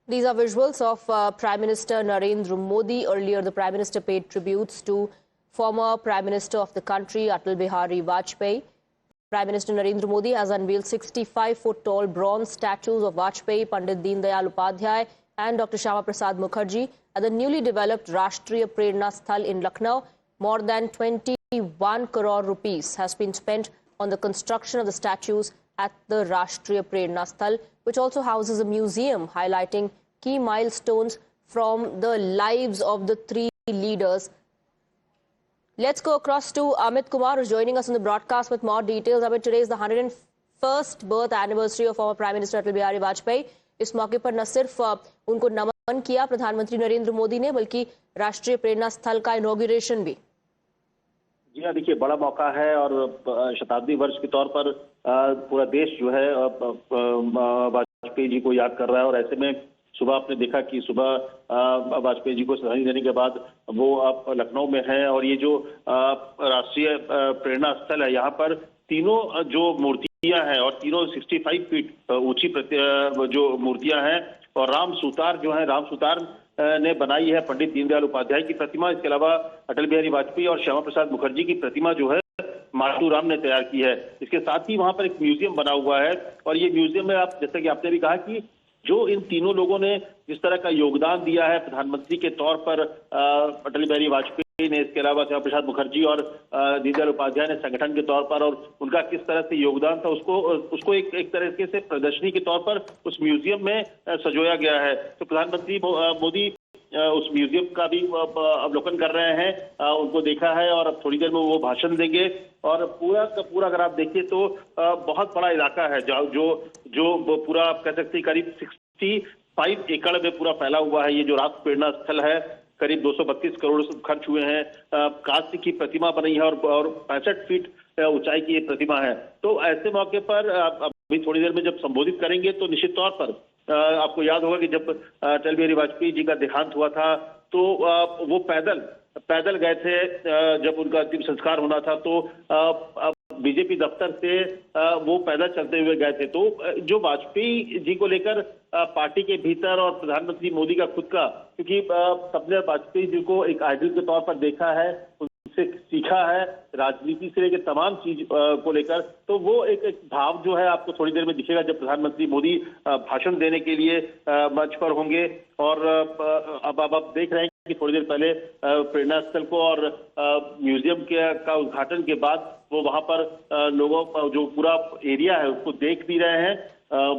These are visuals of Prime Minister Narendra Modi. Earlier, the Prime Minister paid tributes to former Prime Minister of the country, Atal Bihari Vajpayee. Prime Minister Narendra Modi has unveiled 65-foot tall bronze statues of Vajpayee, Pandit Deen Dayal Upadhyay and Dr. Shyama Prasad Mukherjee at the newly developed Rashtriya Prerna Sthal in Lucknow. More than 21 crore rupees has been spent on the construction of the statues at the Rashtriya Prerna Sthal, which also houses a museum highlighting key milestones from the lives of the three leaders. Let's go across to Amit Kumar, who's joining us on the broadcast with more details. Amit, today is the 101st birth anniversary of former Prime Minister Atal Bihari Vajpayee. इस मौके पर न सिर्फ उनको नमन किया प्रधानमंत्री नरेंद्र मोदी ने, बल्कि राष्ट्रीय प्रेरणा स्थल का इनॉग्रेशन भी। जी हाँ, देखिए बड़ा मौका है और शताब्दी वर्ष के तौर पर पूरा देश जो है वाजपेयी जी को याद कर रहा है। और ऐसे में सुबह आपने देखा कि सुबह वाजपेयी जी को श्रद्धांजलि देने के बाद वो अब लखनऊ में है और ये जो राष्ट्रीय प्रेरणा स्थल है, यहाँ पर तीनों जो मूर्तियां हैं और तीनों 65 फीट ऊंची जो मूर्तियां हैं और राम सुतार ने बनाई है पंडित दीनदयाल उपाध्याय की प्रतिमा। इसके अलावा अटल बिहारी वाजपेयी और श्यामा प्रसाद मुखर्जी की प्रतिमा जो है माटू राम ने तैयार की है। इसके साथ ही वहां पर एक म्यूजियम बना हुआ है और ये म्यूजियम में आप जैसा कि आपने भी कहा कि जो इन तीनों लोगों ने जिस तरह का योगदान दिया है प्रधानमंत्री के तौर पर अटल बिहारी वाजपेयी ने, इसके अलावा श्यामा प्रसाद मुखर्जी और दीनदयाल उपाध्याय ने संगठन के तौर पर, और उनका किस तरह से योगदान था उसको एक तरीके से प्रदर्शनी के तौर पर उस म्यूजियम में सजोया गया है। तो प्रधानमंत्री मोदी उस म्यूजियम का भी अवलोकन कर रहे हैं, उनको देखा है और अब थोड़ी देर में वो भाषण देंगे। और पूरा का पूरा अगर आप देखिए तो बहुत बड़ा इलाका है जो पूरा आप कह सकते हैं करीब 65 एकड़ में पूरा फैला हुआ है। ये जो राष्ट्रीय प्रेरणा स्थल है, करीब 232 करोड़ खर्च हुए हैं। कांस्य की प्रतिमा बनी है और 65 फीट ऊंचाई की ये प्रतिमा है। तो ऐसे मौके पर अभी थोड़ी देर में जब संबोधित करेंगे तो निश्चित तौर पर आपको याद होगा कि जब अटल बिहारी वाजपेयी जी का देहांत हुआ था तो वो पैदल गए थे। जब उनका अंतिम संस्कार होना था तो बीजेपी दफ्तर से वो पैदल चलते हुए गए थे। तो जो वाजपेयी जी को लेकर पार्टी के भीतर और प्रधानमंत्री मोदी का खुद का, क्योंकि सबने वाजपेयी जी को एक आइडल के तौर पर देखा है, उनसे सीखा है राजनीति से लेकर तमाम चीज को लेकर, तो वो एक भाव जो है आपको थोड़ी देर में दिखेगा जब प्रधानमंत्री मोदी भाषण देने के लिए मंच पर होंगे। और अब आप देख रहे हैं कि थोड़ी देर पहले प्रेरणा स्थल को और म्यूजियम का उद्घाटन के बाद वो वहां पर लोगों का जो पूरा एरिया है उसको देख भी रहे हैं,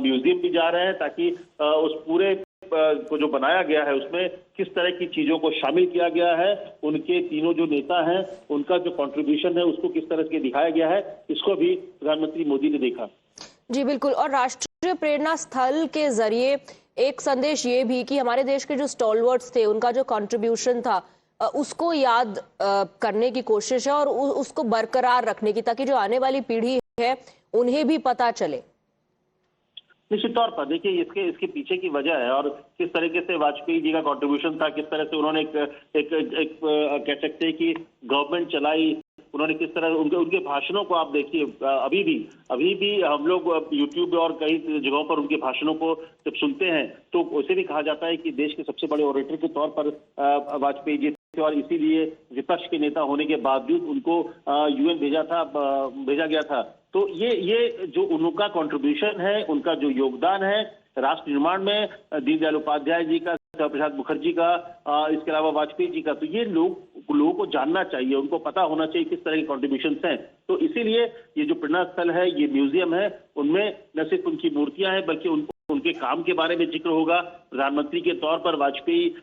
म्यूजियम भी जा रहे हैं, ताकि उस पूरे को जो बनाया गया है उसमें किस तरह की चीजों को शामिल किया गया है, उनके तीनों जो नेता हैं उनका जो कंट्रीब्यूशन है उसको किस तरह से दिखाया गया है, इसको भी प्रधानमंत्री मोदी ने देखा। जी बिल्कुल। और राष्ट्रीय प्रेरणा स्थल के जरिए एक संदेश ये भी कि हमारे देश के जो स्टॉलवर्ड्स थे उनका जो कंट्रीब्यूशन था उसको याद करने की कोशिश है और उसको बरकरार रखने की, ताकि जो आने वाली पीढ़ी है उन्हें भी पता चले। निश्चित तौर पर देखिए इसके पीछे की वजह है और किस तरीके से वाजपेयी जी का कंट्रीब्यूशन था, किस तरह से उन्होंने एक कह सकते हैं कि गवर्नमेंट चलाई, उन्होंने किस तरह उनके भाषणों को आप देखिए, अभी भी हम लोग यूट्यूब और कई जगहों पर उनके भाषणों को जब सुनते हैं तो उसे भी कहा जाता है कि देश के सबसे बड़े ओरेटर के तौर पर वाजपेयी जी थे और इसीलिए विपक्ष के नेता होने के बावजूद उनको यूएन भेजा गया था। तो ये जो उनका कंट्रीब्यूशन है, उनका जो योगदान है राष्ट्र निर्माण में, दीनदयाल उपाध्याय जी का, श्यामा प्रसाद मुखर्जी का, इसके अलावा वाजपेयी जी का, तो ये लोगों को जानना चाहिए, उनको पता होना चाहिए किस तरह के कॉन्ट्रीब्यूशन हैं। तो इसीलिए ये जो प्रेरणा स्थल है, ये म्यूजियम है, उनमें न सिर्फ उनकी मूर्तियां हैं बल्कि उनके काम के बारे में जिक्र होगा। प्रधानमंत्री के तौर पर वाजपेयी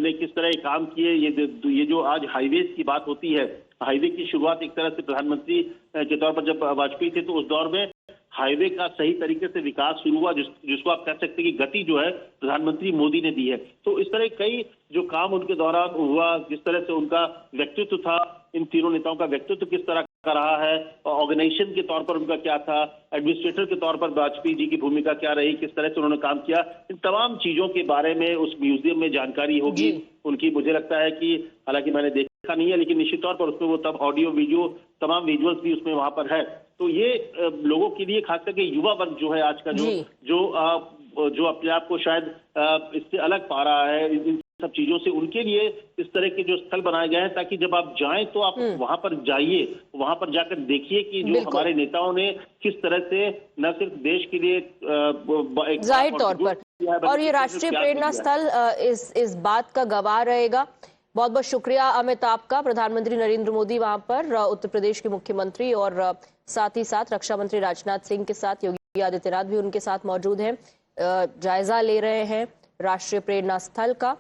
ने किस तरह काम किए, ये जो आज हाईवेज की बात होती है, हाईवे की शुरुआत एक तरह से प्रधानमंत्री के तौर पर जब वाजपेयी थे तो उस दौर में हाईवे का सही तरीके से विकास शुरू हुआ, जिसको आप कह सकते हैं कि गति जो है प्रधानमंत्री मोदी ने दी है। तो इस तरह कई जो काम उनके दौरान हुआ, जिस तरह से उनका व्यक्तित्व था, इन तीनों नेताओं का व्यक्तित्व किस तरह का रहा है, ऑर्गेनाइजेशन के तौर पर उनका क्या था, एडमिनिस्ट्रेटर के तौर पर वाजपेयी जी की भूमिका क्या रही, किस तरह से उन्होंने काम किया, इन तमाम चीजों के बारे में उस म्यूजियम में जानकारी होगी उनकी। मुझे लगता है कि हालांकि मैंने देखा नहीं है लेकिन निश्चित तौर पर उसमें वो तब ऑडियो वीडियो तमाम विजुअल्स भी उसमें वहां पर है। तो ये लोगों के लिए खास करके युवा वर्ग जो है आज का जो जो अपने आप को शायद इससे अलग पा रहा है इन सब चीजों से, उनके लिए इस तरह के जो स्थल बनाए गए हैं, ताकि जब आप जाएं तो आप वहां पर जाइए, वहां पर जाकर देखिए कि जो हमारे नेताओं ने किस तरह से न सिर्फ देश के लिए जाहिर तौर पर, और ये राष्ट्रीय प्रेरणा स्थल इस बात का गवाह रहेगा। बहुत बहुत शुक्रिया अमित आपका। प्रधानमंत्री नरेंद्र मोदी वहां पर उत्तर प्रदेश के मुख्यमंत्री और साथ ही साथ रक्षा मंत्री राजनाथ सिंह के साथ योगी आदित्यनाथ भी उनके साथ मौजूद हैं, जायजा ले रहे हैं राष्ट्रीय प्रेरणा स्थल का।